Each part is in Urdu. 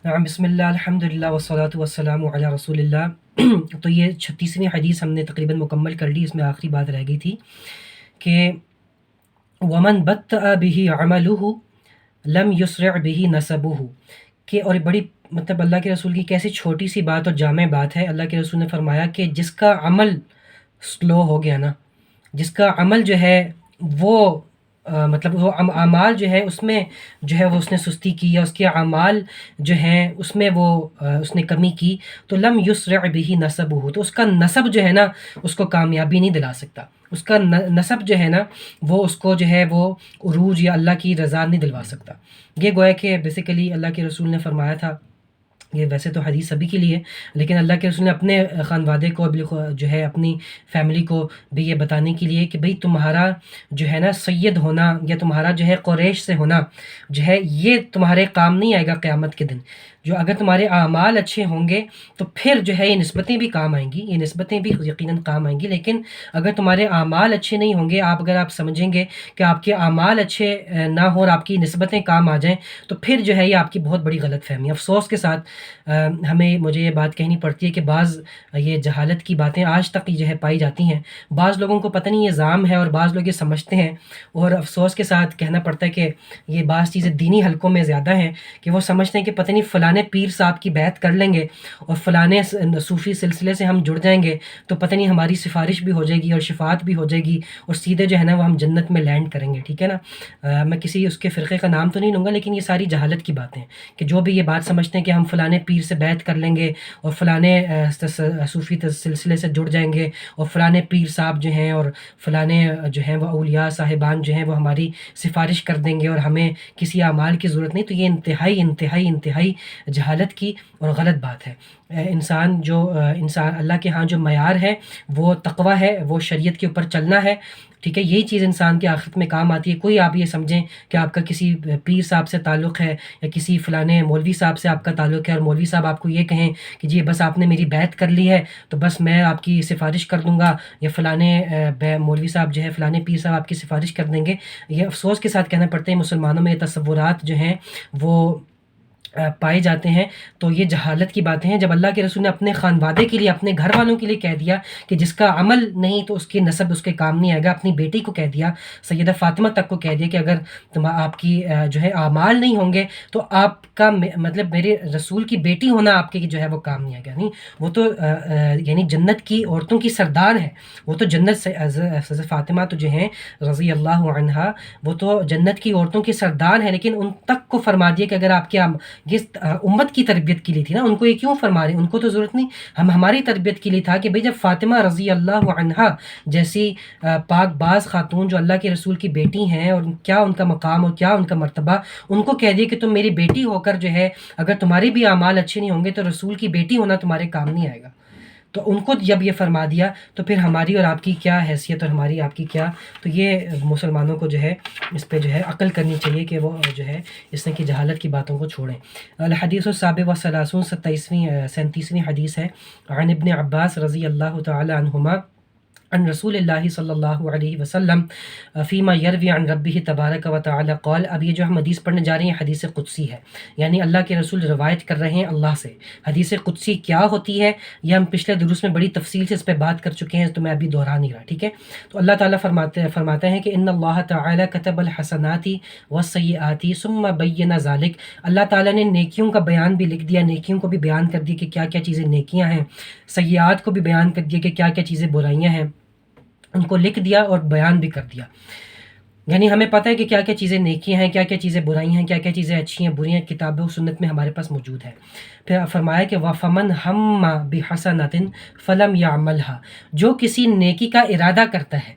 بسم اللہ الحمدللہ والصلاۃ والسلام علی رسول اللہ۔ تو یہ 36ویں حدیث ہم نے تقریباً مکمل کر لی، اس میں آخری بات رہ گئی تھی کہ ومن بطأ به عمله لم یسرع به نسبه، کہ اور بڑی مطلب اللہ کے رسول کی کیسی چھوٹی سی بات اور جامع بات ہے۔ اللہ کے رسول نے فرمایا کہ جس کا عمل سلو ہو گیا نا، جس کا عمل جو ہے وہ مطلب وہ اعمال جو ہے اس میں جو ہے وہ اس نے سستی کی، یا اس کے اعمال جو ہیں اس میں وہ اس نے کمی کی، تو لم یسرع به نسبه، تو اس کا نسب جو ہے نا اس کو کامیابی نہیں دلا سکتا، اس کا نسب جو ہے نا وہ اس کو جو ہے وہ عروج یا اللہ کی رضا نہیں دلوا سکتا۔ یہ گویا کہ بیسیکلی اللہ کے رسول نے فرمایا تھا۔ یہ ویسے تو حدیث سبھی کے لیے، لیکن اللہ کے رسول نے اپنے خانوادے کو جو ہے اپنی فیملی کو بھی یہ بتانے کے لیے کہ بھئی تمہارا جو ہے نا سید ہونا یا تمہارا جو ہے قریش سے ہونا جو ہے یہ تمہارے کام نہیں آئے گا قیامت کے دن۔ جو اگر تمہارے اعمال اچھے ہوں گے تو پھر جو ہے یہ نسبتیں بھی کام آئیں گی، یہ نسبتیں بھی یقیناً کام آئیں گی، لیکن اگر تمہارے اعمال اچھے نہیں ہوں گے، اگر آپ سمجھیں گے کہ آپ کے اعمال اچھے نہ ہوں اور آپ کی نسبتیں کام آ جائیں، تو پھر جو ہے یہ آپ کی بہت بڑی غلط فہمی ہے۔ افسوس کے ساتھ مجھے یہ بات کہنی پڑتی ہے کہ بعض یہ جہالت کی باتیں آج تک جو ہے پائی جاتی ہیں، بعض لوگوں کو پتہ نہیں یہ زام ہے اور بعض لوگ یہ سمجھتے ہیں، اور افسوس کے ساتھ کہنا پڑتا ہے کہ یہ بعض چیزیں دینی حلقوں میں زیادہ ہیں کہ وہ سمجھتے ہیں کہ پتہ نہیں فلانے پیر صاحب کی بیعت کر لیں گے اور فلانے صوفی سلسلے سے ہم جڑ جائیں گے تو پتہ نہیں ہماری سفارش بھی ہو جائے گی اور شفاعت بھی ہو جائے گی اور سیدھے جو ہے نا وہ ہم جنت میں لینڈ کریں گے، ٹھیک ہے نا۔ میں کسی اس کے فرقے کا نام تو نہیں لوں گا، لیکن یہ ساری جہالت کی باتیں ہیں کہ جو بھی یہ بات سمجھتے ہیں کہ ہم فلانے پیر سے بیعت کر لیں گے اور فلانے صوفی سلسلے سے جڑ جائیں گے اور فلانے پیر صاحب جو ہیں اور فلانے جو ہیں وہ اولیاء صاحبان جو ہیں وہ ہماری سفارش کر دیں گے اور ہمیں کسی اعمال کی ضرورت نہیں، تو یہ انتہائی انتہائی انتہائی جہالت کی اور غلط بات ہے۔ انسان اللہ کے ہاں جو معیار ہے وہ تقوی ہے، وہ شریعت کے اوپر چلنا ہے، ٹھیک ہے۔ یہی چیز انسان کے آخرت میں کام آتی ہے۔ کوئی آپ یہ سمجھیں کہ آپ کا کسی پیر صاحب سے تعلق ہے یا کسی فلانے مولوی صاحب سے آپ کا تعلق ہے اور مولوی صاحب آپ کو یہ کہیں کہ جی بس آپ نے میری بیعت کر لی ہے تو بس میں آپ کی سفارش کر دوں گا، یا فلانے مولوی صاحب جو ہے فلانے پیر صاحب آپ کی سفارش کر دیں گے، یہ افسوس کے ساتھ کہنا پڑتا ہے مسلمانوں میں یہ تصورات جو ہیں وہ پائے جاتے ہیں۔ تو یہ جہالت کی باتیں ہیں۔ جب اللہ کے رسول نے اپنے خانوادے کے لیے، اپنے گھر والوں کے لیے کہہ دیا کہ جس کا عمل نہیں تو اس کی نسب اس کے کام نہیں آئے گا، اپنی بیٹی کو کہہ دیا، سیدہ فاطمہ تک کو کہہ دیا کہ اگر آپ کی جو ہے اعمال نہیں ہوں گے تو آپ کا مطلب میرے رسول کی بیٹی ہونا آپ کے جو ہے وہ کام نہیں آئے گا، نہیں وہ تو یعنی جنت کی عورتوں کی سردار ہے، وہ تو جنت سے حضرت فاطمہ تو جو ہیں رضی اللہ عنہا وہ تو جنت کی عورتوں کی سردار ہیں، لیکن ان تک کو فرما دیا کہ اگر آپ کے یہ امت کی تربیت کے لیے تھی نا، ان کو یہ کیوں فرما رہے ہیں؟ ان کو تو ضرورت نہیں، ہماری تربیت کے لیے تھا کہ بھئی جب فاطمہ رضی اللہ عنہا جیسی پاک باز خاتون جو اللہ کے رسول کی بیٹی ہیں اور کیا ان کا مقام اور کیا ان کا مرتبہ، ان کو کہہ دیا کہ تم میری بیٹی ہو کر جو ہے اگر تمہارے بھی اعمال اچھے نہیں ہوں گے تو رسول کی بیٹی ہونا تمہارے کام نہیں آئے گا، تو ان کو جب یہ فرما دیا تو پھر ہماری اور آپ کی کیا حیثیت اور ہماری آپ کی کیا۔ تو یہ مسلمانوں کو جو ہے اس پہ جو ہے عقل کرنی چاہیے کہ وہ جو ہے اس طرح کی جہالت کی باتوں کو چھوڑیں۔ الحدیث السابع والثلاثون 37ویں حدیث ہے، عن ابن عباس رضی اللہ تعالی عنہما عن رسول اللہ صلی اللہ علیہ وسلم فیما یروی عن ربہ تبارک و تعالی قال۔ اب یہ جو ہم حدیث پڑھنے جا رہے ہیں حدیث قدسی ہے، یعنی اللہ کے رسول روایت کر رہے ہیں اللہ سے۔ حدیث قدسی کیا ہوتی ہے یہ ہم پچھلے دروس میں بڑی تفصیل سے اس پہ بات کر چکے ہیں، تو میں ابھی دہرا نہیں رہا، ٹھیک ہے۔ تو اللہ تعالیٰ فرماتے ہیں کہ ان اللہ تعالی کتب الحسنات والسیئات ثم بین ذلک، اللہ تعالیٰ نے نیکیوں کا بیان بھی لکھ دیا، نیکیوں کو بھی بیان کر دیا کہ کیا کیا چیزیں نیکیاں ہیں، سیئات کو بھی بیان کر دیا کہ کیا کیا چیزیں برائیاں ہیں، ان کو لکھ دیا اور بیان بھی کر دیا۔ یعنی ہمیں پتہ ہے کہ کیا کیا چیزیں نیکیاں ہیں، کیا کیا چیزیں برائی ہیں، کیا کیا چیزیں اچھی ہیں بری ہیں، کتاب و سنت میں ہمارے پاس موجود ہے۔ پھر فرمایا کہ وَفَمَنْ هَمَّ بِحَسَنَةٍ فَلَمْ يَعْمَلْهَا، جو کسی نیکی کا ارادہ کرتا ہے،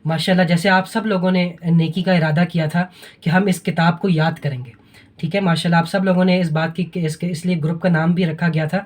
ماشاءاللہ جیسے آپ سب لوگوں نے نیکی کا ارادہ کیا تھا کہ ہم اس کتاب کو یاد کریں گے، ٹھیک ہے، ماشاءاللہ آپ سب لوگوں نے اس بات کی اس لیے گروپ کا نام بھی رکھا گیا تھا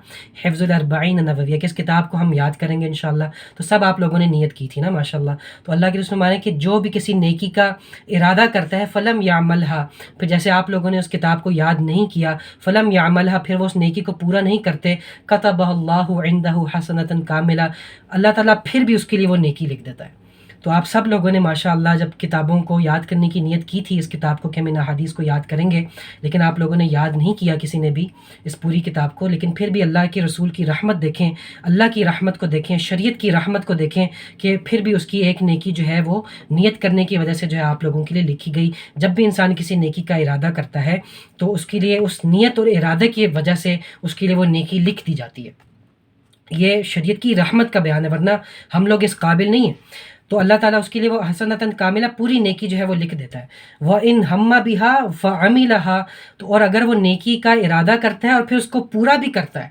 حفظ الاربعین نوویہ کہ اس کتاب کو ہم یاد کریں گے انشاءاللہ، تو سب آپ لوگوں نے نیت کی تھی نا ماشاءاللہ۔ تو اللہ کے رسول مانے کہ جو بھی کسی نیکی کا ارادہ کرتا ہے فلم یعملھا، پھر جیسے آپ لوگوں نے اس کتاب کو یاد نہیں کیا، فلم یعملھا، پھر وہ اس نیکی کو پورا نہیں کرتے، کتبہ اللہ عندہ حسنۃ کاملہ، اللہ تعالیٰ پھر بھی اس کے لیے وہ نیکی لکھ دیتا ہے۔ تو آپ سب لوگوں نے ماشاءاللہ جب کتابوں کو یاد کرنے کی نیت کی تھی اس کتاب کو کہ ہم ان احادیث کو یاد کریں گے، لیکن آپ لوگوں نے یاد نہیں کیا کسی نے بھی اس پوری کتاب کو، لیکن پھر بھی اللہ کے رسول کی رحمت دیکھیں، اللہ کی رحمت کو دیکھیں، شریعت کی رحمت کو دیکھیں کہ پھر بھی اس کی ایک نیکی جو ہے وہ نیت کرنے کی وجہ سے جو ہے آپ لوگوں کے لیے لکھی گئی۔ جب بھی انسان کسی نیکی کا ارادہ کرتا ہے تو اس کے لیے اس نیت اور ارادے کی وجہ سے اس کے لیے وہ نیکی لکھ دی جاتی ہے۔ یہ شریعت کی رحمت کا بیان ہے، ورنہ ہم لوگ اس قابل نہیں ہیں۔ تو اللہ تعالیٰ اس کے لیے وہ حسنۃ کاملہ پوری نیکی جو ہے وہ لکھ دیتا ہے۔ وَإِنْ ہَمَّ بِهَا فَعَمِلَهَا، تو اور اگر وہ نیکی کا ارادہ کرتا ہے اور پھر اس کو پورا بھی کرتا ہے،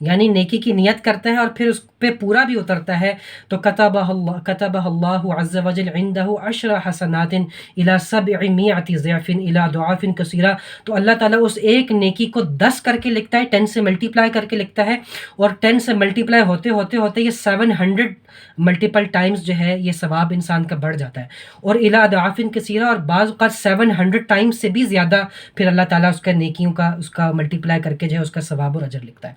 یعنی نیکی کی نیت کرتا ہے اور پھر اس پہ پورا بھی اترتا ہے، تو كتبها الله عز وجل عنده 10 حسنات الى 700 ضعف الى ضعاف كثيرة، تو اللہ تعالیٰ اس ایک نیکی کو 10 کر کے لکھتا ہے، 10 سے ملٹیپلائی کر کے لکھتا ہے، اور 10 سے ملٹیپلائی ہوتے ہوتے ہوتے یہ 700 ملٹیپل ٹائمز جو ہے یہ ثواب انسان کا بڑھ جاتا ہے، اور الى ضعاف كثيرة، اور بعض اوقات 700 ٹائمز سے بھی زیادہ پھر اللہ تعالیٰ اس کا نیکیوں کا اس کا ملٹیپلائی کر کے جو ہے اس کا ثواب اور اجر لکھتا ہے۔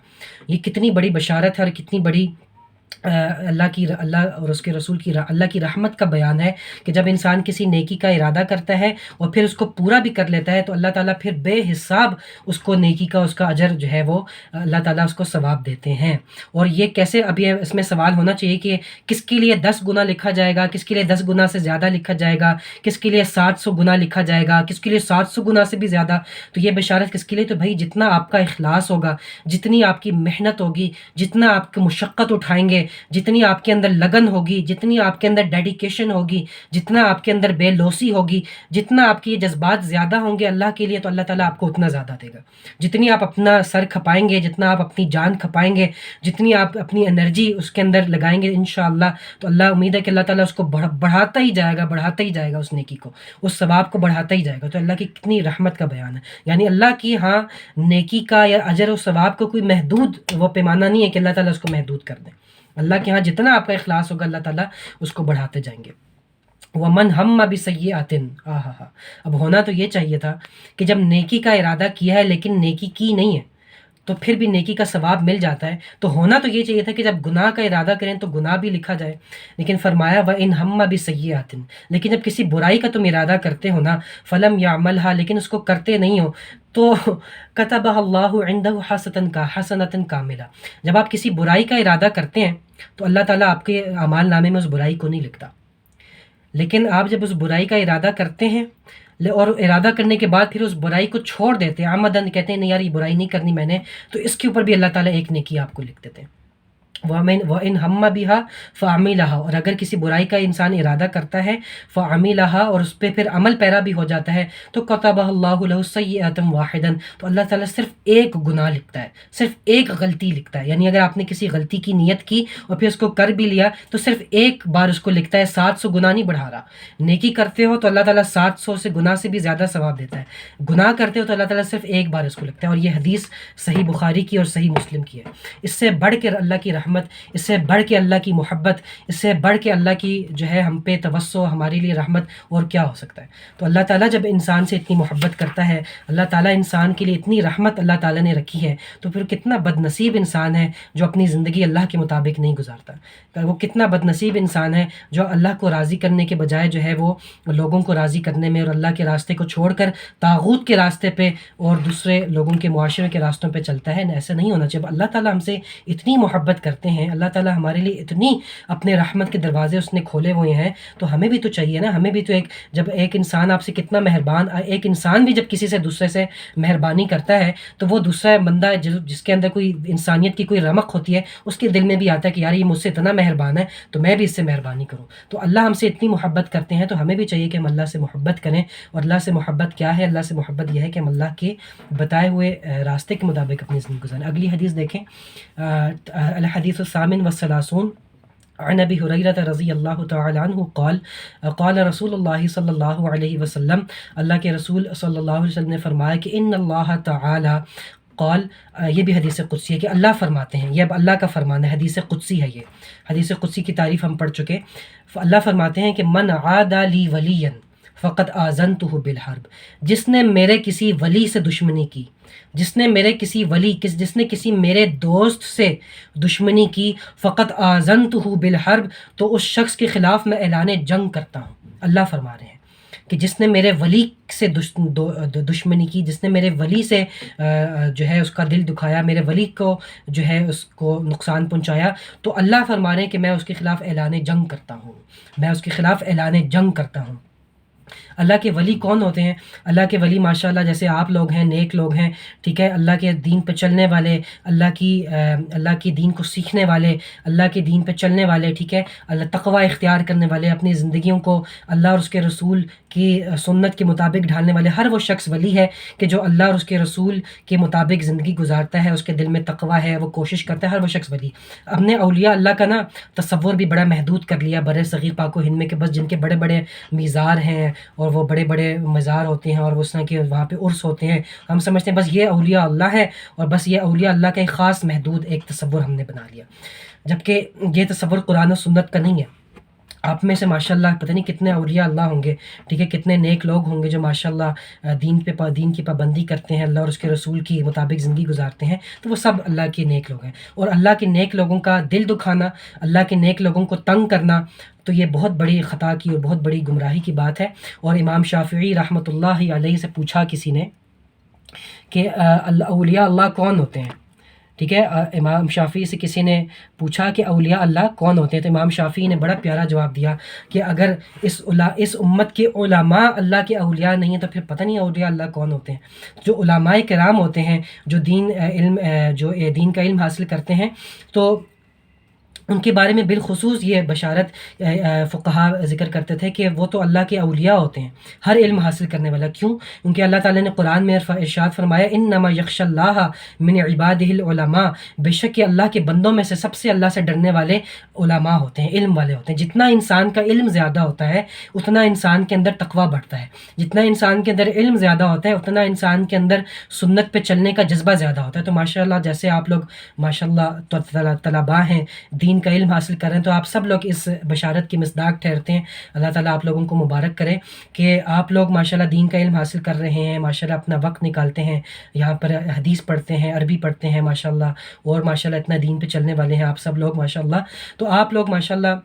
یہ کتنی بڑی بشارت ہے اور کتنی بڑی اللہ اور اس کے رسول کی اللہ کی رحمت کا بیان ہے کہ جب انسان کسی نیکی کا ارادہ کرتا ہے اور پھر اس کو پورا بھی کر لیتا ہے تو اللہ تعالیٰ پھر بے حساب اس کو نیکی کا اس کا اجر جو ہے وہ اللہ تعالیٰ اس کو ثواب دیتے ہیں۔ اور یہ کیسے، اب یہ اس میں سوال ہونا چاہیے کہ کس کے لیے 10 گنا لکھا جائے گا، کس کے لیے 10 گنا سے زیادہ لکھا جائے گا، کس کے لیے 700 گنا لکھا جائے گا، کس کے لیے 700 گنا سے بھی زیادہ؟ تو یہ بشارت کس کے لیے؟ تو بھائی جتنا آپ کا اخلاص ہوگا، جتنی آپ کی محنت ہوگی، جتنا آپ کی مشقت اٹھائیں گے، جتنی آپ کے اندر لگن ہوگی، جتنی آپ کے اندر ڈیڈیکیشن ہوگی، جتنا آپ کے اندر بے لوسی ہوگی، جتنا آپ کی یہ جذبات زیادہ ہوں گے اللہ کے لیے، تو اللہ تعالیٰ آپ کو اتنا زیادہ دے گا۔ جتنی آپ اپنا سر کھپائیں گے، جتنا آپ اپنی جان کھپائیں گے، جتنی آپ اپنی انرجی اس کے اندر لگائیں گے انشاءاللہ، تو اللہ امید ہے کہ اللہ تعالیٰ اس کو بڑھاتا ہی جائے گا، بڑھاتا ہی جائے گا، اس نیکی کو، اس ثواب کو بڑھاتا ہی جائے گا۔ تو اللہ کی کتنی رحمت کا بیان ہے، یعنی اللہ کی ہاں نیکی کا یا اجر و ثواب کو کوئی محدود وہ پیمانہ نہیں ہے کہ اللہ تعالیٰ اس کو محدود کر دے۔ اللہ کے ہاں جتنا آپ کا اخلاص ہوگا اللہ تعالیٰ اس کو بڑھاتے جائیں گے۔ وَمَنْ ہَمَّ بِسَيِّئَةٍ، اب ہونا تو یہ چاہیے تھا کہ جب نیکی کا ارادہ کیا ہے لیکن نیکی کی نہیں ہے تو پھر بھی نیکی کا ثواب مل جاتا ہے، تو ہونا تو یہ چاہیے تھا کہ جب گناہ کا ارادہ کریں تو گناہ بھی لکھا جائے، لیکن فرمایا وَإِنْ ہَمَّ بِسَيِّئَةٍ، لیکن جب کسی برائی کا تم ارادہ کرتے ہو نا، فَلَمْ يَعْمَلْهَا، لیکن اس کو کرتے نہیں ہو، تو كتبها الله عنده حسنة كاملة، جب آپ کسی برائی کا ارادہ کرتے ہیں تو اللہ تعالیٰ آپ کے اعمال نامے میں اس برائی کو نہیں لکھتا، لیکن آپ جب اس برائی کا ارادہ کرتے ہیں اور ارادہ کرنے کے بعد پھر اس برائی کو چھوڑ دیتے ہیں، عمدن کہتے ہیں نہیں یار یہ برائی نہیں کرنی میں نے، تو اس کے اوپر بھی اللہ تعالیٰ ایک نیکی آپ کو لکھ دیتے ہیں۔ وَإِنْ هَمَّ بِهَا فَعَمِلَهَا، اور اگر کسی برائی کا انسان ارادہ کرتا ہے فَعَمِلَهَا، اور اس پہ پھر عمل پیرا بھی ہو جاتا ہے، تو كَتَبَهَا اللَّهُ لَهُ سَيِّئَةً وَاحِدًا، تو اللہ تعالیٰ صرف ایک گناہ لکھتا ہے، صرف ایک غلطی لکھتا ہے، یعنی اگر آپ نے کسی غلطی کی نیت کی اور پھر اس کو کر بھی لیا تو صرف ایک بار اس کو لکھتا ہے، 700 گناہ نہیں بڑھا رہا۔ نیکی کرتے ہو تو اللہ تعالیٰ 700 سے گناہ سے بھی زیادہ ثواب دیتا ہے، گناہ کرتے ہو تو اللہ تعالیٰ صرف ایک بار اس کو لکھتا ہے۔ اور یہ حدیث صحیح بخاری کی اور صحیح مسلم کی ہے۔ اس سے بڑھ کر اللہ کی رحمت، اس سے بڑھ کے اللہ کی محبت، اس سے بڑھ کے اللہ کی جو ہے ہم پہ توسع، ہمارے لیے رحمت اور کیا ہو سکتا ہے؟ تو اللہ تعالیٰ جب انسان سے اتنی محبت کرتا ہے، اللہ تعالیٰ انسان کے لیے اتنی رحمت اللہ تعالیٰ نے رکھی ہے، تو پھر کتنا بد نصیب انسان ہے جو اپنی زندگی اللہ کے مطابق نہیں گزارتا، وہ کتنا بد نصیب انسان ہے جو اللہ کو راضی کرنے کے بجائے جو ہے وہ لوگوں کو راضی کرنے میں اور اللہ کے راستے کو چھوڑ کر طاغوت کے راستے پہ اور دوسرے لوگوں کے معاشرے کے راستوں پہ چلتا ہے۔ ایسا نہیں ہونا چاہیے۔ اللہ تعالیٰ ہم سے اتنی محبت کرتے ہیں، اللہ تعالیٰ ہمارے لیے اتنی اپنے رحمت کے دروازے اس نے کھولے ہوئے ہیں، تو ہمیں بھی تو چاہیے نا، ہمیں بھی تو جب ایک انسان آپ سے کتنا مہربان، ایک انسان بھی جب کسی سے دوسرے سے مہربانی کرتا ہے تو وہ دوسرا بندہ جس کے اندر کوئی انسانیت کی کوئی رمق ہوتی ہے، اس کے دل میں بھی آتا ہے کہ یار یہ مجھ سے اتنا مہربان ہے تو میں بھی اس سے مہربانی کروں۔ تو اللہ ہم سے اتنی محبت کرتے ہیں تو ہمیں بھی چاہیے کہ ہم اللہ سے محبت کریں۔ اور اللہ سے محبت کیا ہے؟ اللہ سے محبت یہ ہے کہ ہم اللہ کے بتائے ہوئے راستے کے مطابق اپنی زندگی گزاریں۔ اگلی حدیث دیکھیں، الحدیث الثامن والثلاثون، عن ابی ہریرہ رضی اللہ تعالی عنہ قال قال رسول اللہ صلی اللہ علیہ وسلم، اللہ کے رسول صلی اللہ علیہ وسلم نے فرمایا کہ ان اللہ تعالی قال، یہ بھی حدیث قدسی ہے کہ اللہ فرماتے ہیں، یہ اب اللہ کا فرمان ہے، حدیث قدسی ہے۔ یہ حدیث قدسی کی تعریف ہم پڑھ چکے۔ اللہ فرماتے ہیں کہ من عاد لی ولیا فقط آذنتہ بالحرب، جس نے میرے کسی ولی سے دشمنی کی، جس نے میرے کسی ولی جس نے کسی میرے دوست سے دشمنی کی، فقط آذنتہ بالحرب، تو اس شخص کے خلاف میں اعلان جنگ کرتا ہوں۔ اللہ فرما رہے ہیں کہ جس نے میرے ولی سے دشمنی کی، جس نے میرے ولی سے جو ہے اس کا دل دکھایا، میرے ولی کو جو ہے اس کو نقصان پہنچایا، تو اللہ فرما رہے ہیں کہ میں اس کے خلاف اعلان جنگ کرتا ہوں، میں اس کے خلاف اعلان جنگ کرتا ہوں۔ اللہ کے ولی کون ہوتے ہیں؟ اللہ کے ولی ماشاءاللہ جیسے آپ لوگ ہیں، نیک لوگ ہیں، ٹھیک ہے، اللہ کے دین پہ چلنے والے، اللہ کی دین کو سیکھنے والے، اللہ کے دین پہ چلنے والے، ٹھیک ہے، اللہ تقوی اختیار کرنے والے، اپنی زندگیوں کو اللہ اور اس کے رسول کی سنت کے مطابق ڈھالنے والے، ہر وہ شخص ولی ہے کہ جو اللہ اور اس کے رسول کے مطابق زندگی گزارتا ہے، اس کے دل میں تقوی ہے، وہ کوشش کرتا ہے، ہر وہ شخص ولی۔ اب نے اولیاء اللہ کا نا تصور بھی بڑا محدود کر لیا بر صغیر پاک و ہند میں، کہ بس جن کے بڑے بڑے میزار ہیں اور وہ بڑے بڑے مزار ہوتے ہیں اور اس طرح کے وہاں پہ عرس ہوتے ہیں، ہم سمجھتے ہیں بس یہ اولیاء اللہ ہے، اور بس یہ اولیاء اللہ کا ایک خاص محدود ایک تصور ہم نے بنا لیا، جبکہ یہ تصور قرآن و سنت کا نہیں ہے۔ آپ میں سے ماشاءاللہ پتہ نہیں کتنے اولیاء اللہ ہوں گے، ٹھیک ہے، کتنے نیک لوگ ہوں گے جو ماشاءاللہ دین کی پابندی کرتے ہیں، اللہ اور اس کے رسول کی مطابق زندگی گزارتے ہیں، تو وہ سب اللہ کے نیک لوگ ہیں۔ اور اللہ کے نیک لوگوں کا دل دکھانا، اللہ کے نیک لوگوں کو تنگ کرنا، تو یہ بہت بڑی خطا کی اور بہت بڑی گمراہی کی بات ہے۔ اور امام شافعی رحمۃ اللہ علیہ سے پوچھا کسی نے کہ اولیاء اللہ کون ہوتے ہیں، ٹھیک ہے، امام شافعی سے کسی نے پوچھا کہ اولیاء اللہ کون ہوتے ہیں، تو امام شافعی نے بڑا پیارا جواب دیا کہ اگر اس امت کے علماء اللہ کے اولیاء نہیں ہیں تو پھر پتہ نہیں اولیاء اللہ کون ہوتے ہیں۔ جو علماء کرام ہوتے ہیں، جو دین کا علم حاصل کرتے ہیں، تو ان کے بارے میں بالخصوص یہ بشارت فقہا ذکر کرتے تھے کہ وہ تو اللہ کے اولیاء ہوتے ہیں، ہر علم حاصل کرنے والا۔ کیوں؟ کیونکہ اللہ تعالیٰ نے قرآن میں ارشاد فرمایا انما یخشی اللہ من عبادہ العلماء، بے شک کہ اللہ کے بندوں میں سے سب سے اللہ سے ڈرنے والے علماء ہوتے ہیں، علم والے ہوتے ہیں۔ جتنا انسان کا علم زیادہ ہوتا ہے اتنا انسان کے اندر تقویٰ بڑھتا ہے، جتنا انسان کے اندر علم زیادہ ہوتا ہے اتنا انسان کے اندر سنت پہ چلنے کا جذبہ زیادہ ہوتا ہے۔ تو ماشاءاللہ جیسے آپ لوگ ماشاءاللہ طلباء ہیں، دین کا علم حاصل کر رہے ہیں، تو آپ سب لوگ اس بشارت کی مصداق ٹھہرتے ہیں۔ اللہ تعالیٰ آپ لوگوں کو مبارک کرے کہ آپ لوگ ماشاءاللہ دین کا علم حاصل کر رہے ہیں، ماشاءاللہ اپنا وقت نکالتے ہیں، یہاں پر حدیث پڑھتے ہیں، عربی پڑھتے ہیں ماشاءاللہ، اور ماشاءاللہ اتنا دین پہ چلنے والے ہیں آپ سب لوگ ماشاءاللہ۔ تو آپ لوگ ماشاءاللہ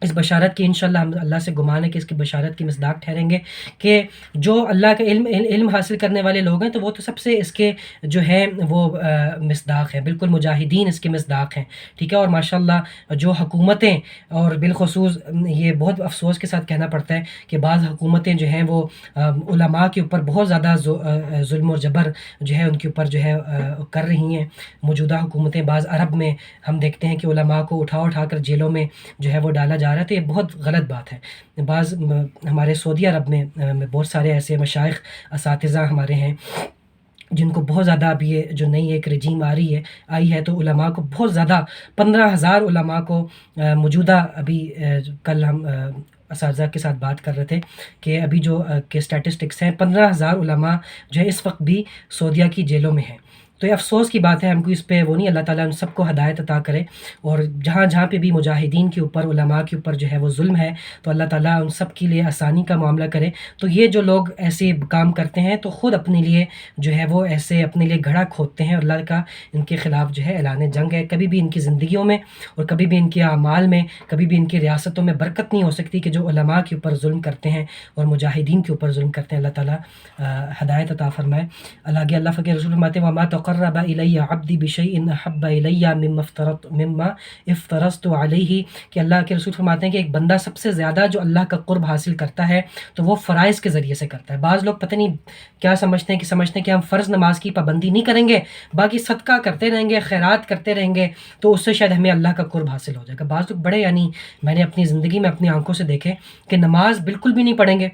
اس بشارت کی انشاءاللہ ہم اللہ سے گمان ہے کہ اس کی بشارت کی مصداق ٹھہریں گے کہ جو اللہ کا علم حاصل کرنے والے لوگ ہیں تو وہ تو سب سے اس کے جو ہیں وہ مصداق ہیں، بالکل مجاہدین اس کے مصداق ہیں، ٹھیک ہے۔ اور ماشاءاللہ جو حکومتیں، اور بالخصوص یہ بہت افسوس کے ساتھ کہنا پڑتا ہے کہ بعض حکومتیں جو ہیں وہ علماء کے اوپر بہت زیادہ ظلم و جبر جو ہے ان کے اوپر جو ہے کر رہی ہیں۔ موجودہ حکومتیں بعض عرب میں ہم دیکھتے ہیں کہ علماء کو اٹھا کر جیلوں میں جو ہے وہ ڈالا جا رہا ہے، تو یہ بہت غلط بات ہے۔ بعض ہمارے سعودی عرب میں بہت سارے ایسے مشائخ اساتذہ ہمارے ہیں جن کو بہت زیادہ اب یہ جو نئی ایک رجیم آئی ہے تو علماء کو بہت زیادہ 15,000 علماء کو موجودہ ابھی کل ہم اساتذہ کے ساتھ بات کر رہے تھے کہ ابھی جو کہ اسٹیٹسٹکس ہیں 15,000 علماء جو ہے اس وقت بھی سعودیہ کی جیلوں میں ہیں۔ تو یہ افسوس کی بات ہے، ہم کو اس پہ وہ نہیں، اللہ تعالیٰ ان سب کو ہدایت عطا کرے، اور جہاں جہاں پہ بھی مجاہدین کے اوپر، علماء کے اوپر جو ہے وہ ظلم ہے تو اللہ تعالیٰ ان سب کے لیے آسانی کا معاملہ کرے۔ تو یہ جو لوگ ایسے کام کرتے ہیں تو خود اپنے لیے جو ہے وہ ایسے اپنے لیے گھڑا کھودتے ہیں، اللہ کا ان کے خلاف جو ہے اعلان جنگ ہے۔ کبھی بھی ان کی زندگیوں میں اور کبھی بھی ان کے اعمال میں، کبھی بھی ان کی ریاستوں میں برکت نہیں ہو سکتی کہ جو علماء کے اوپر ظلم کرتے ہیں اور مجاہدین کے اوپر ظلم کرتے ہیں۔ اللہ تعالیٰ ہدایت عطا فرمائے۔ اللہ فقیر رسول فرماتے ہیں وما تقرب الی عبدی بشیء احب الی مما افترضت علیہ، کہ اللہ کے رسول فرماتے ہیں کہ ایک بندہ سب سے زیادہ جو اللہ کا قرب حاصل کرتا ہے تو وہ فرائض کے ذریعے سے کرتا ہے۔ بعض لوگ پتہ نہیں کیا سمجھتے ہیں کہ ہم فرض نماز کی پابندی نہیں کریں گے، باقی صدقہ کرتے رہیں گے، خیرات کرتے رہیں گے تو اس سے شاید ہمیں اللہ کا قرب حاصل ہو جائے گا۔ بعض لوگ بڑے، یعنی میں نے اپنی زندگی میں اپنی آنکھوں سے دیکھے کہ نماز بالکل بھی نہیں پڑھیں گے،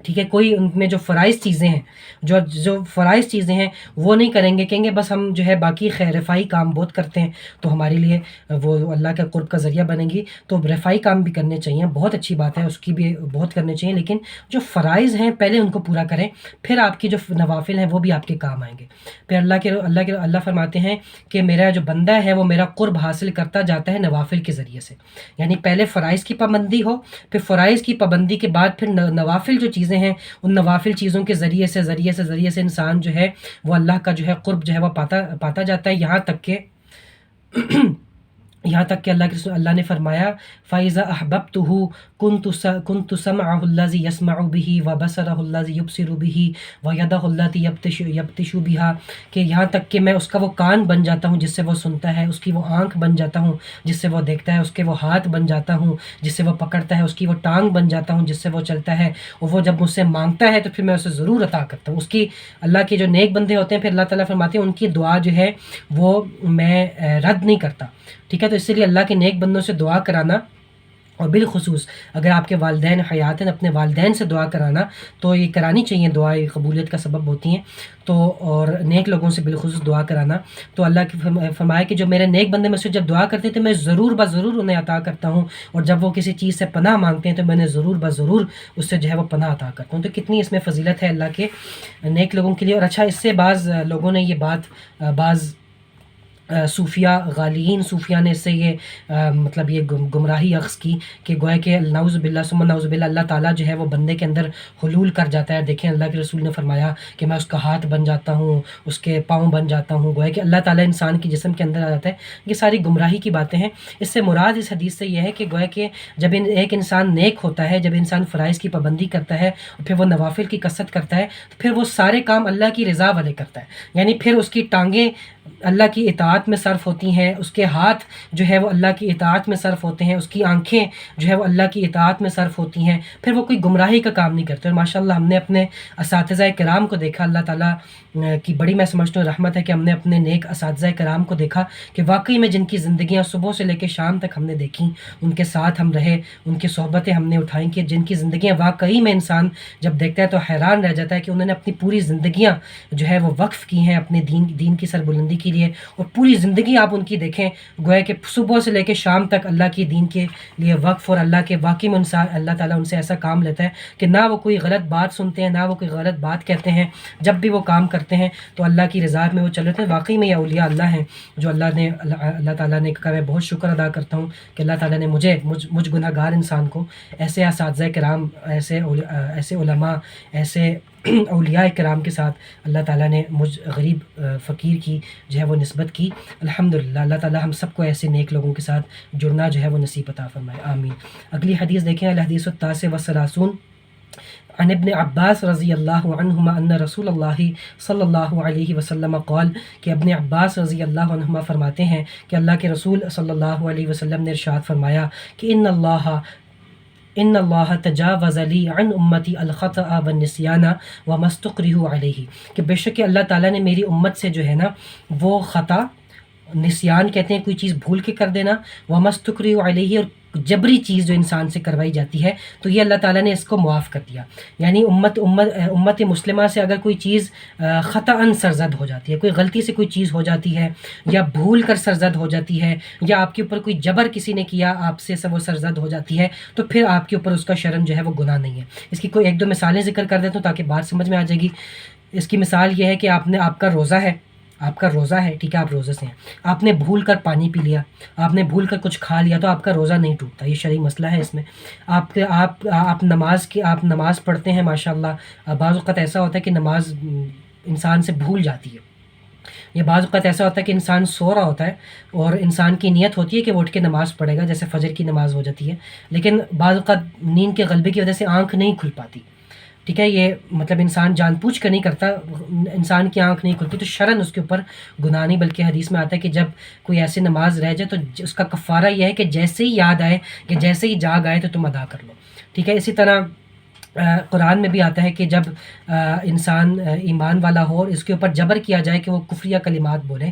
ٹھیک ہے، کوئی ان میں جو فرائض چیزیں ہیں، جو فرائض چیزیں ہیں وہ نہیں کریں گے، کہیں گے بس ہم جو ہے باقی خیر رفائی کام بہت کرتے ہیں تو ہمارے لیے وہ اللہ کے قرب کا ذریعہ بنیں گی، تو رفائی کام بھی کرنے چاہیے، بہت اچھی بات ہے، اس کی بھی بہت کرنے چاہیے، لیکن جو فرائض ہیں پہلے ان کو پورا کریں، پھر آپ کی جو نوافل ہیں وہ بھی آپ کے کام آئیں گے۔ پھر اللہ فرماتے ہیں کہ میرا جو بندہ ہے وہ میرا قرب حاصل کرتا جاتا ہے نوافل کے ذریعے سے، یعنی پہلے فرائض کی پابندی ہو، پھر فرائض کی پابندی کے بعد پھر نوافل جو چیزیں ہیں ان نوافل چیزوں کے ذریعے سے انسان جو ہے وہ اللہ کا جو ہے قرب جو ہے وہ پاتا جاتا ہے، یہاں تک کہ اللہ نے فرمایا فَإِذَا أَحْبَبْتُهُ كُنْتُ سَمْعَهُ الَّذِي يَسْمَعُ بِهِ وَبَصَرَهُ الَّذِي يُبْصِرُ بِهِ وَيَدَهُ الَّتِي يَبْطِشُ بِهَا، کہ یہاں تک کہ میں اس کا وہ کان بن جاتا ہوں جس سے وہ سنتا ہے، اس کی وہ آنکھ بن جاتا ہوں جس سے وہ دیکھتا ہے، اس کے وہ ہاتھ بن جاتا ہوں جس سے وہ پکڑتا ہے، اس کی وہ ٹانگ بن جاتا ہوں جس سے وہ چلتا ہے، اور وہ جب مجھ سے مانگتا ہے تو پھر میں اسے ضرور عطا کرتا ہوں۔ اس کی اللہ کے جو نیک بندے ہوتے ہیں پھر اللہ تعالیٰ فرماتے ہیں ان کی دعا جو ہے وہ میں رد نہیں کرتا، ٹھیک ہے، تو اس لیے اللہ کے نیک بندوں سے دعا کرانا، اور بالخصوص اگر آپ کے والدین حیات ہیں اپنے والدین سے دعا کرانا تو یہ کرانی چاہیے، دعائیں قبولیت کا سبب ہوتی ہیں، تو اور نیک لوگوں سے بالخصوص دعا کرانا، تو اللہ کی فرمایا کہ جو میرے نیک بندے میں سے جب دعا کرتے تھے میں ضرور بضرور انہیں عطا کرتا ہوں، اور جب وہ کسی چیز سے پناہ مانگتے ہیں تو میں نے ضرور بضرور اس سے جو ہے وہ پناہ عطا کرتا ہوں۔ تو کتنی اس میں فضیلت ہے اللہ کے نیک لوگوں کے لیے۔ اور اچھا، اس سے بعض لوگوں نے یہ بات، بعض صوفیہ غالین صوفیہ نے اس سے یہ مطلب یہ گمراہی اخذ کی کہ گویا کہ نعوذ باللہ ثم نعوذ باللہ اللہ تعالیٰ جو ہے وہ بندے کے اندر حلول کر جاتا ہے۔ دیکھیں اللہ کے رسول نے فرمایا کہ میں اس کا ہاتھ بن جاتا ہوں، اس کے پاؤں بن جاتا ہوں، گویا کہ اللہ تعالیٰ انسان کی جسم کے اندر آ جاتا ہے۔ یہ ساری گمراہی کی باتیں ہیں۔ اس سے مراد اس حدیث سے یہ ہے کہ گویا کہ جب ایک انسان نیک ہوتا ہے، جب انسان فرائض کی پابندی کرتا ہے اور پھر وہ نوافل کی کثرت کرتا ہے تو پھر وہ سارے کام اللہ کی رضا والے کرتا ہے، یعنی پھر اس کی ٹانگیں اللہ کی اطاعت میں صرف ہوتی ہیں، اس کے ہاتھ جو ہے وہ اللہ کی اطاعت میں صرف ہوتے ہیں، اس کی آنکھیں جو ہے وہ اللہ کی اطاعت میں صرف ہوتی ہیں، پھر وہ کوئی گمراہی کا کام نہیں کرتے۔ اور ماشاءاللہ ہم نے اپنے اساتذہ کرام کو دیکھا، اللہ تعالیٰ کی بڑی میں سمجھتا ہوں رحمت ہے کہ ہم نے اپنے نیک اساتذہ کرام کو دیکھا کہ واقعی میں جن کی زندگیاں صبح سے لے کے شام تک ہم نے دیکھیں، ان کے ساتھ ہم رہے، ان کی صحبتیں ہم نے اٹھائیں، کہ جن کی زندگیاں واقعی میں انسان جب دیکھتا ہے تو حیران رہ جاتا ہے کہ انہوں نے اپنی پوری زندگیاں جو ہے وہ وقف کی ہیں اپنے دین کی سربلندی کے لیے، اور پوری زندگی آپ ان کی دیکھیں گویا کہ صبح سے لے کے شام تک اللہ کی دین کے لیے وقف، اور اللہ کے واقعی میں اللہ تعالیٰ ان سے ایسا کام لیتا ہے کہ نہ وہ کوئی غلط بات سنتے ہیں، نہ وہ کوئی غلط بات کہتے ہیں، جب بھی وہ کام کرتے ہیں تو اللہ کی رضا میں وہ چل رہے ہیں۔ واقعی میں یہ اولیاء اللہ ہیں جو اللہ تعالیٰ نے کہا، میں بہت شکر ادا کرتا ہوں کہ اللہ تعالیٰ نے مجھ گناہ گار انسان کو ایسے اساتذہ کرام، ایسے علماء، ایسے اولیاء کرام کے ساتھ اللہ تعالیٰ نے مجھ غریب فقیر کی جو ہے وہ نسبت کی۔ الحمدللہ اللہ تعالیٰ ہم سب کو ایسے نیک لوگوں کے ساتھ جڑنا جو ہے وہ نصیب عطا فرمائے، آمین۔ اگلی حدیث دیکھیں، الحدیث التاسع والثلاثون عن ابن عباس رضی اللہ عنہما ان رسول اللہ صلی اللہ علیہ وسلم قال، کہ ابن عباس رضی اللہ عنہما فرماتے ہیں کہ اللہ کے رسول صلی اللہ علیہ وسلم نے ارشاد فرمایا کہ ان اللہ تجاوز لی عن امتی الخطأ والنسیان وما استکرہوا علیہ، کہ بے شک اللہ تعالیٰ نے میری امت سے جو ہے نا وہ خطا، نسیان کہتے ہیں کوئی چیز بھول کے کر دینا، وما استکرہوا علیہ، اور جبری چیز جو انسان سے کروائی جاتی ہے تو یہ اللہ تعالیٰ نے اس کو معاف کر دیا۔ یعنی امت مسلمہ سے اگر کوئی چیز خطاً سرزد ہو جاتی ہے، کوئی غلطی سے کوئی چیز ہو جاتی ہے، یا بھول کر سرزد ہو جاتی ہے، یا آپ کے اوپر کوئی جبر کسی نے کیا آپ سے وہ سرزد ہو جاتی ہے، تو پھر آپ کے اوپر اس کا شرم جو ہے وہ گناہ نہیں ہے۔ اس کی کوئی ایک دو مثالیں ذکر کر دیتا ہوں تاکہ بات سمجھ میں آ جائے گی۔ اس کی مثال یہ ہے کہ آپ کا روزہ ہے، ٹھیک ہے، آپ روزے سے ہیں، آپ نے بھول کر پانی پی لیا، آپ نے بھول کر کچھ کھا لیا تو آپ کا روزہ نہیں ٹوٹتا، یہ شرعی مسئلہ ہے۔ اس میں آپ نماز پڑھتے ہیں، ماشاءاللہ بعض اوقات ایسا ہوتا ہے کہ نماز انسان سے بھول جاتی ہے، یا بعض اوقات ایسا ہوتا ہے کہ انسان سو رہا ہوتا ہے اور انسان کی نیت ہوتی ہے کہ وہ اٹھ کے نماز پڑھے گا، جیسے فجر کی نماز ہو جاتی ہے، لیکن بعض اوقات نیند کے غلبے کی وجہ سے آنکھ نہیں کھل پاتی، ٹھیک ہے، یہ مطلب انسان جان بوجھ کر نہیں کرتا، انسان کی آنکھ نہیں کھلتی تو شرعاً اس کے اوپر گناہ نہیں، بلکہ حدیث میں آتا ہے کہ جب کوئی ایسی نماز رہ جائے تو اس کا کفارہ یہ ہے کہ جیسے ہی یاد آئے کہ جیسے ہی جاگ آئے تو تم ادا کر لو، ٹھیک ہے۔ اسی طرح قرآن میں بھی آتا ہے کہ جب انسان ایمان والا ہو اور اس کے اوپر جبر کیا جائے کہ وہ کفریہ کلمات بولیں،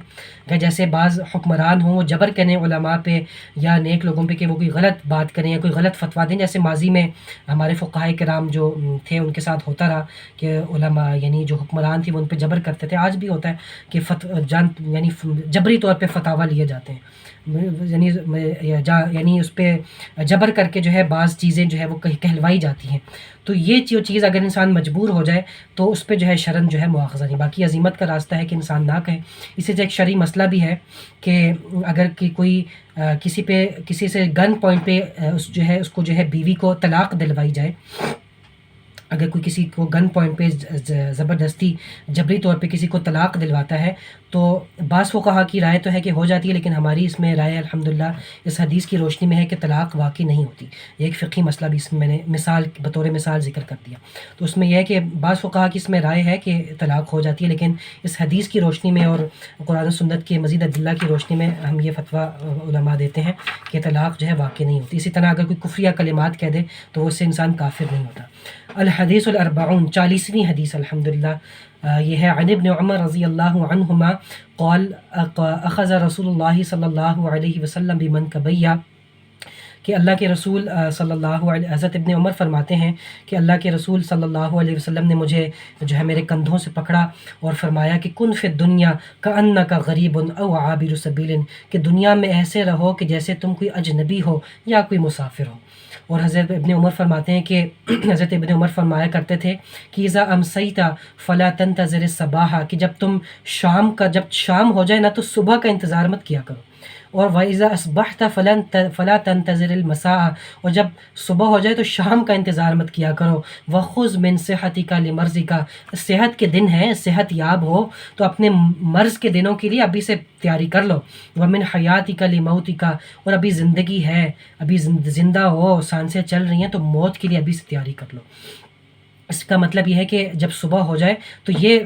کہ جیسے بعض حکمران ہوں وہ جبر کریں علماء پہ یا نیک لوگوں پہ کہ وہ کوئی غلط بات کریں یا کوئی غلط فتویٰ دیں، جیسے ماضی میں ہمارے فقہائے کرام جو تھے ان کے ساتھ ہوتا رہا کہ علماء یعنی جو حکمران تھے وہ ان پہ جبر کرتے تھے. آج بھی ہوتا ہے کہ یعنی جبری طور پہ فتاویٰ لیے جاتے ہیں، یعنی اس پہ جبر کر کے جو ہے بعض چیزیں جو ہے وہ کہلوائی جاتی ہیں. تو یہ چیز اگر انسان مجبور ہو جائے تو اس پہ جو ہے شرن جو ہے مواخذہ نہیں. باقی عزیمت کا راستہ ہے کہ انسان نہ کہے. اسی سے ایک شرعی مسئلہ بھی ہے کہ اگر کوئی کسی سے گن پوائنٹ پہ اس کو جو ہے بیوی کو طلاق دلوائی جائے، اگر کوئی کسی کو گن پوائنٹ پہ زبردستی جبری طور پہ کسی کو طلاق دلواتا ہے تو بعض فقہا کی رائے تو ہے کہ ہو جاتی ہے، لیکن ہماری اس میں رائے الحمدللہ اس حدیث کی روشنی میں ہے کہ طلاق واقع نہیں ہوتی. یہ ایک فقہی مسئلہ بھی اس میں نے بطور مثال ذکر کر دیا. تو اس میں یہ ہے کہ بعض فقہا کی اس میں رائے ہے کہ طلاق ہو جاتی ہے، لیکن اس حدیث کی روشنی میں اور قرآن و سنت کے مزید ادلہ کی روشنی میں ہم یہ فتویٰ علماء دیتے ہیں کہ طلاق جو ہے واقع نہیں ہوتی. اسی طرح اگر کوئی کفریہ کلمات کہہ دے تو وہ اس سے انسان کافر نہیں ہوتا. الحدیث الاربعون، 40ویں حدیث الحمدللہ، یہ ہے عن ابن عمر رضی اللہ عنہما قال اخذ رسول اللہ صلی اللہ علیہ وسلم بمنکبیہ، کہ اللہ کے رسول صلی اللہ علیہ حضرت ابن عمر فرماتے ہیں کہ اللہ کے رسول صلی اللہ علیہ وسلم نے مجھے جو ہے میرے کندھوں سے پکڑا اور فرمایا کہ کن فی الدنیا کأنک غریب او عابر سبیل، کہ دنیا میں ایسے رہو کہ جیسے تم کوئی اجنبی ہو یا کوئی مسافر ہو. اور حضرت ابن عمر فرماتے ہیں کہ حضرت ابن عمر فرمایا کرتے تھے کہ اذا امسیت فلا تنتظر الصباح، کہ جب شام ہو جائے نا تو صبح کا انتظار مت کیا کرو. اور وَإِذَا أَصْبَحْتَ فَلَا تَنْتَظِرِ الْمَسَاءَ، اور جب صبح ہو جائے تو شام کا انتظار مت کیا کرو. وَخُذْ مِنْ صِحَتِكَ لِمَرْضِكَ، صحت کے دن ہیں، صحت یاب ہو تو اپنے مرض کے دنوں کے لیے ابھی سے تیاری کر لو. وَمِنْ حَيَاتِكَ لِمَوْتِكَ، اور ابھی زندگی ہے، ابھی زندہ ہو، سانسیں چل رہی ہیں تو موت کے لیے ابھی سے تیاری کر لو. اس کا مطلب یہ ہے کہ جب صبح ہو جائے تو یہ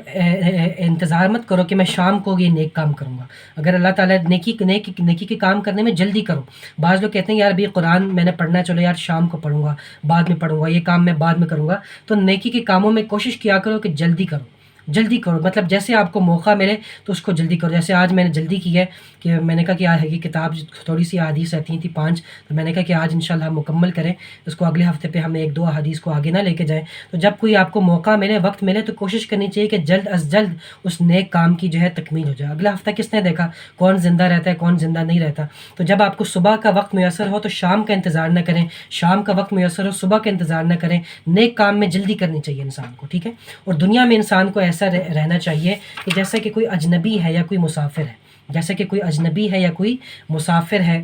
انتظار مت کرو کہ میں شام کو یہ نیک کام کروں گا. اگر اللہ تعالیٰ نیکی کے کام کرنے میں جلدی کرو. بعض لوگ کہتے ہیں یار ابھی قرآن میں نے پڑھنا ہے، چلو یار شام کو پڑھوں گا، بعد میں پڑھوں گا، یہ کام میں بعد میں کروں گا. تو نیکی کے کاموں میں کوشش کیا کرو کہ جلدی کرو، مطلب جیسے آپ کو موقع ملے تو اس کو جلدی کرو. جیسے آج میں نے جلدی کی ہے کہ میں نے کہا کہ یہ کتاب تھوڑی سی احادیث رہتی تھیں 5، تو میں نے کہا کہ آج انشاءاللہ ہم مکمل کریں اس کو، اگلے ہفتے پہ ہم 1-2 احادیث کو آگے نہ لے کے جائیں. تو جب کوئی آپ کو موقع ملے، وقت ملے، تو کوشش کرنی چاہیے کہ جلد از جلد اس نیک کام کی جو ہے تکمیل ہو جائے. اگلا ہفتہ کس نے دیکھا کون زندہ رہتا ہے کون زندہ نہیں رہتا. تو جب آپ کو صبح کا وقت میسر ہو تو شام کا انتظار نہ کریں، شام کا وقت میسر ہو صبح کا انتظار نہ کریں. نیک کام میں جلدی کرنی چاہیے انسان کو، ٹھیک ہے. اور دنیا میں انسان کو ایسا رہنا چاہیے کہ جیسا کہ کوئی اجنبی ہے یا کوئی مسافر ہے،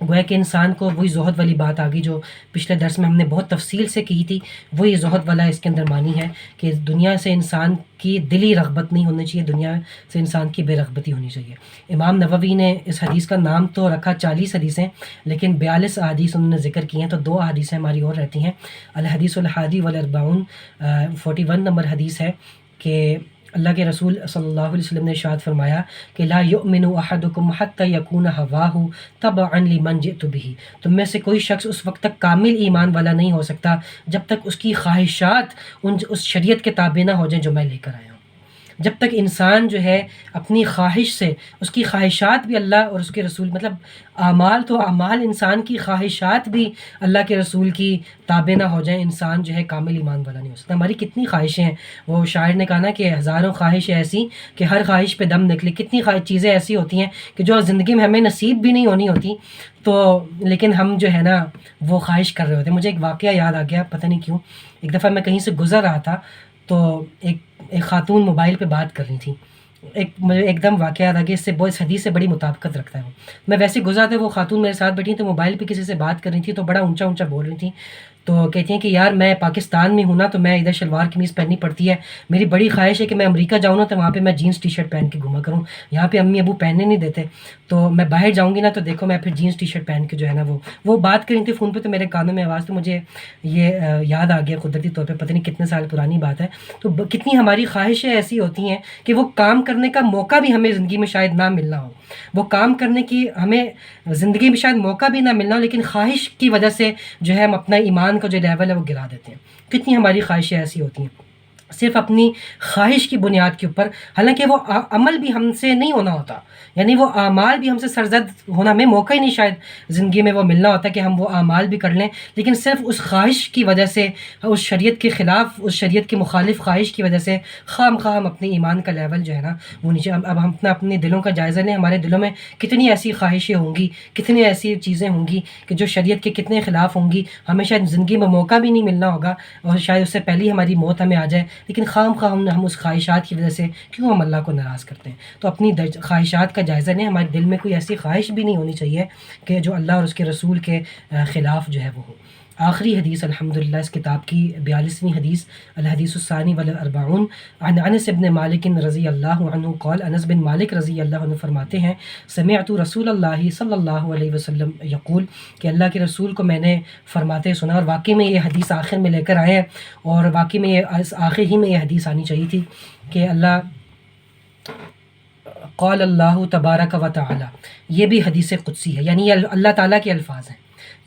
گویا کہ انسان کو وہی زہد والی بات آگی جو پچھلے درس میں ہم نے بہت تفصیل سے کی تھی، وہی زہد والا اس کے اندر معنی ہے کہ دنیا سے انسان کی دلی رغبت نہیں ہونی چاہیے، دنیا سے انسان کی بے رغبتی ہونی چاہیے. امام نووی نے اس حدیث کا نام تو رکھا 40 حدیثیں، لیکن 42 احادیث انہوں نے ذکر کی ہیں، تو 2 احادیثیں ہماری اور رہتی ہیں. الحدیث الحادی والاربعون، 41 نمبر حدیث ہے کہ اللہ کے رسول صلی اللہ علیہ وسلم نے ارشاد فرمایا کہ لا یؤمن احدکم حتی یکون ہواہ تبعا لمن جئت بہ، تم میں سے کوئی شخص اس وقت تک کامل ایمان والا نہیں ہو سکتا جب تک اس کی خواہشات اس شریعت کے تابع نہ ہو جائیں جو میں لے کر آیا ہوں. جب تک انسان جو ہے اپنی خواہش سے، اس کی خواہشات بھی اللہ اور اس کے رسول، مطلب اعمال انسان کی خواہشات بھی اللہ کے رسول کی تابع نہ ہو جائیں، انسان جو ہے کامل ایمان والا نہیں ہو سکتا. ہماری کتنی خواہشیں ہیں، وہ شاعر نے کہا نا کہ ہزاروں خواہشیں ایسی کہ ہر خواہش پہ دم نکلے. کتنی چیزیں ایسی ہوتی ہیں کہ جو زندگی میں ہمیں نصیب بھی نہیں ہونی ہوتی، تو لیکن ہم جو ہے نا وہ خواہش کر رہے ہوتے ہیں. مجھے ایک واقعہ یاد آ گیا، پتہ نہیں کیوں. ایک دفعہ میں کہیں سے گزر رہا تھا تو ایک خاتون موبائل پہ بات کر رہی تھی. مجھے ایک دم واقعہ یاد آ گیا، اس حدیث سے بڑی مطابقت رکھتا ہے. میں ویسے گزرا تھا، وہ خاتون میرے ساتھ بیٹھی تو موبائل پہ کسی سے بات کر رہی تھی، تو بڑا اونچا اونچا بول رہی تھی. تو کہتی ہیں کہ یار میں پاکستان میں ہوں نا، تو میں ادھر شلوار قمیض پہننی پڑتی ہے. میری بڑی خواہش ہے کہ میں امریکہ جاؤں نا تو وہاں پہ میں جینس ٹی شرٹ پہن کے گھوما کروں. یہاں پہ امی ابو پہننے نہیں دیتے، تو میں باہر جاؤں گی نا تو دیکھو میں پھر جینس ٹی شرٹ پہن کے جو ہے نا وہ بات کر رہی تھی فون پہ. تو میرے کانوں میں آواز، تو مجھے یہ یاد آ گیا قدرتی طور پہ، پتہ نہیں کتنے سال پرانی بات ہے. تو کتنی ہماری خواہشیں ایسی ہوتی ہیں کہ وہ کام کرنے کا موقع بھی ہمیں زندگی میں شاید نہ ملنا ہو، وہ کام کرنے کی ہمیں زندگی میں شاید موقع بھی نہ ملنا ہو، لیکن خواہش کی وجہ سے جو ہے ہم اپنا ایمان ایمان کا جو لیول ہے وہ گرا دیتے ہیں. کتنی ہماری خواہشیں ایسی ہوتی ہیں صرف اپنی خواہش کی بنیاد کے اوپر، حالانکہ وہ عمل بھی ہم سے نہیں ہونا ہوتا، یعنی وہ اعمال بھی ہم سے سرزد ہونا، ہمیں موقع ہی نہیں شاید زندگی میں وہ ملنا ہوتا کہ ہم وہ اعمال بھی کر لیں، لیکن صرف اس خواہش کی وجہ سے، اس شریعت کے خلاف، اس شریعت کے مخالف خواہش کی وجہ سے خواہ مخواہ ہم اپنے ایمان کا لیول جو ہے نا وہ نیچے. اب ہم اپنے دلوں کا جائزہ لیں، ہمارے دلوں میں کتنی ایسی خواہشیں ہوں گی، کتنی ایسی چیزیں ہوں گی کہ جو شریعت کے کتنے خلاف ہوں گی، ہمیں شاید زندگی میں موقع بھی نہیں ملنا ہوگا اور شاید اس سے پہلے ہی ہماری موت ہمیں آ جائے، لیکن خواہ مخواہ ہم اس خواہشات کی وجہ سے کیوں ہم اللہ کو ناراض کرتے ہیں. تو اپنی خواہشات کا جائزہ لیں. ہمارے دل میں کوئی ایسی خواہش بھی نہیں ہونی چاہیے کہ جو اللہ اور اس کے رسول کے خلاف جو ہے وہ ہو. آخری حدیث الحمدللہ اس کتاب کی 42ویں حدیث، الحدیث الثانی والاربعون، عن انس بن مالک رضی اللہ عنہ قال، انس بن مالک رضی اللہ عنہ فرماتے ہیں سمعت رسول اللہ صلی اللہ علیہ وسلم یقول، کہ اللہ کے رسول کو میں نے فرماتے سنا. اور واقعی میں یہ حدیث آخر میں لے کر آئے ہیں، اور واقعی میں یہ آخر ہی میں یہ حدیث آنی چاہیے تھی کہ قال اللہ تبارک و تعالی، یہ بھی حدیث قدسی ہے، یعنی یہ اللہ تعالیٰ کے الفاظ ہیں،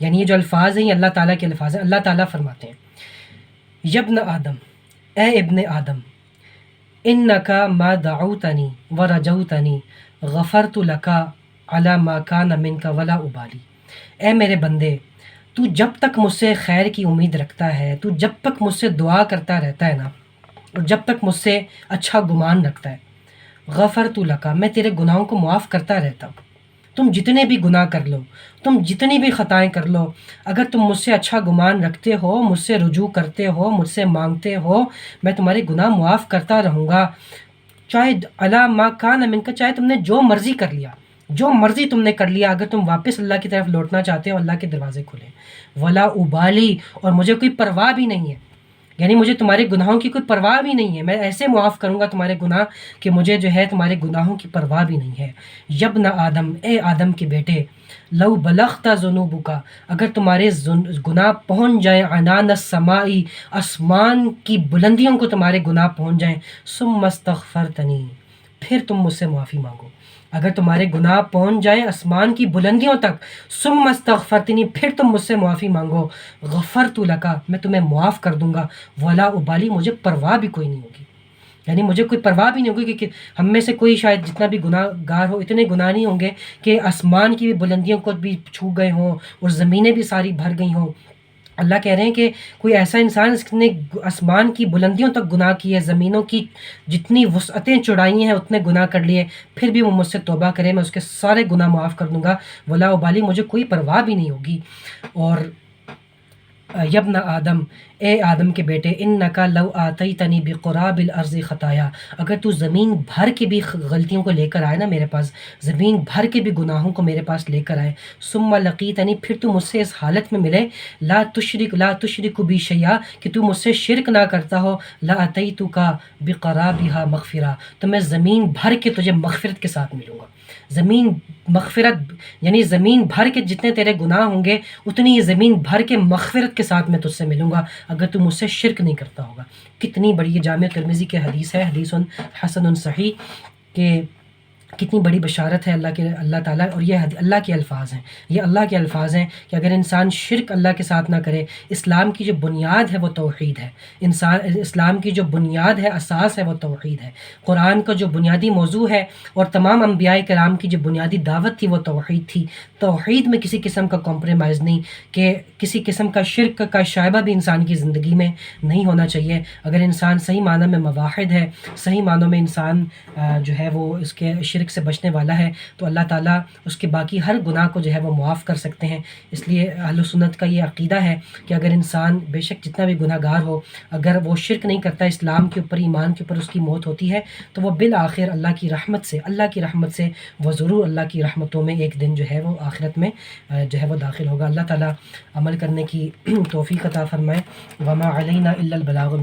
یعنی یہ جو الفاظ ہیں یہ اللہ تعالیٰ کے الفاظ ہیں. اللہ تعالیٰ فرماتے ہیں یبن آدم، اے ابن آدم، انکا ما دعوتنی ورجوتنی غفرت لکا علی ما کان منک ولا ابالی. اے میرے بندے، تو جب تک مجھ سے خیر کی امید رکھتا ہے، تو جب تک مجھ سے دعا کرتا رہتا ہے نا، اور جب تک مجھ سے اچھا گمان رکھتا ہے، غفرت لکا، میں تیرے گناہوں کو معاف کرتا رہتا ہوں. تم جتنے بھی گناہ کر لو، تم جتنی بھی خطائیں کر لو، اگر تم مجھ سے اچھا گمان رکھتے ہو، مجھ سے رجوع کرتے ہو، مجھ سے مانگتے ہو، میں تمہارے گناہ معاف کرتا رہوں گا. چاہے علی ما کان منک، چاہے تم نے جو مرضی کر لیا، جو مرضی تم نے کر لیا، اگر تم واپس اللہ کی طرف لوٹنا چاہتے ہو، اللہ کے دروازے کھلے. ولا ابالی، اور مجھے کوئی پرواہ بھی نہیں ہے، یعنی مجھے تمہارے گناہوں کی کوئی پرواہ بھی نہیں ہے، میں ایسے معاف کروں گا تمہارے گناہ کہ مجھے جو ہے تمہارے گناہوں کی پرواہ بھی نہیں ہے. یبن آدم، اے آدم کے بیٹے، لو بلغت ذنوبک، اگر تمہارے گناہ پہنچ جائیں عنان السماء، آسمان کی بلندیوں کو تمہارے گناہ پہنچ جائیں، ثم استغفرتنی، پھر تم مجھ سے معافی مانگو. اگر تمہارے گناہ پہنچ جائیں آسمان کی بلندیوں تک، ثم استغفرتنی، پھر تم مجھ سے معافی مانگو، غفرت لکا، میں تمہیں معاف کر دوں گا، ولا ابالی، مجھے پرواہ بھی کوئی نہیں ہوگی. یعنی مجھے کوئی پرواہ بھی نہیں ہوگی کہ ہم میں سے کوئی شاید جتنا بھی گناہ گار ہو، اتنے گناہ نہیں ہوں گے کہ آسمان کی بھی بلندیوں کو بھی چھو گئے ہوں اور زمینیں بھی ساری بھر گئی ہوں. اللہ کہہ رہے ہیں کہ کوئی ایسا انسان جس نے آسمان کی بلندیوں تک گناہ کیے، زمینوں کی جتنی وسعتیں چڑھائی ہیں اتنے گناہ کر لیے، پھر بھی وہ مجھ سے توبہ کرے، میں اس کے سارے گناہ معاف کر دوں گا، ولا ابالی، مجھے کوئی پرواہ بھی نہیں ہوگی. اور یبن آدم، اے آدم کے بیٹے، انکا لو آتیتنی بقراب الارض خطایا، اگر تو زمین بھر کے بھی غلطیوں کو لے کر آئے نا میرے پاس، زمین بھر کے بھی گناہوں کو میرے پاس لے کر آئے، ثم لقیتنی، پھر تو مجھ سے اس حالت میں ملے، لا تشرک بی شیئا، کہ تو مجھ سے شرک نہ کرتا ہو، لاتیتک بقرابها مغفرہ، تو میں زمین بھر کے تجھے مغفرت کے ساتھ ملوں گا. زمین مغفرت، یعنی زمین بھر کے جتنے تیرے گناہ ہوں گے اتنی زمین بھر کے مغفرت کے ساتھ میں تجھ سے ملوں گا اگر تو مجھ سے شرک نہیں کرتا ہوگا. کتنی بڑی، یہ جامع ترمذی کی حدیث ہے، حدیث حسن صحیح، کہ کتنی بڑی بشارت ہے اللہ تعالیٰ، اور یہ اللہ کے الفاظ ہیں، یہ اللہ کے الفاظ ہیں کہ اگر انسان شرک اللہ کے ساتھ نہ کرے. اسلام کی جو بنیاد ہے وہ توحید ہے، اسلام کی جو بنیاد ہے، اساس ہے، وہ توحید ہے. قرآن کا جو بنیادی موضوع ہے اور تمام انبیاء کرام کی جو بنیادی دعوت تھی وہ توحید تھی. توحید میں کسی قسم کا کمپرومائز نہیں، کہ کسی قسم کا شرک کا شائبہ بھی انسان کی زندگی میں نہیں ہونا چاہیے. اگر انسان صحیح معنی میں موحد ہے، صحیح معنوں میں انسان جو ہے وہ اس کے شرک سے بچنے والا ہے، تو اللہ تعالیٰ اس کے باقی ہر گناہ کو جو ہے وہ معاف کر سکتے ہیں. اس لیے اہل سنت کا یہ عقیدہ ہے کہ اگر انسان بے شک جتنا بھی گناہ گار ہو، اگر وہ شرک نہیں کرتا، اسلام کے اوپر، ایمان کے اوپر اس کی موت ہوتی ہے، تو وہ بالآخر اللہ کی رحمت سے وہ ضرور اللہ کی رحمتوں میں ایک دن جو ہے وہ آخرت میں جو ہے وہ داخل ہوگا. اللہ تعالیٰ عمل کرنے کی توفیق عطا فرمائے. وما علینا الا البلاغ المبین.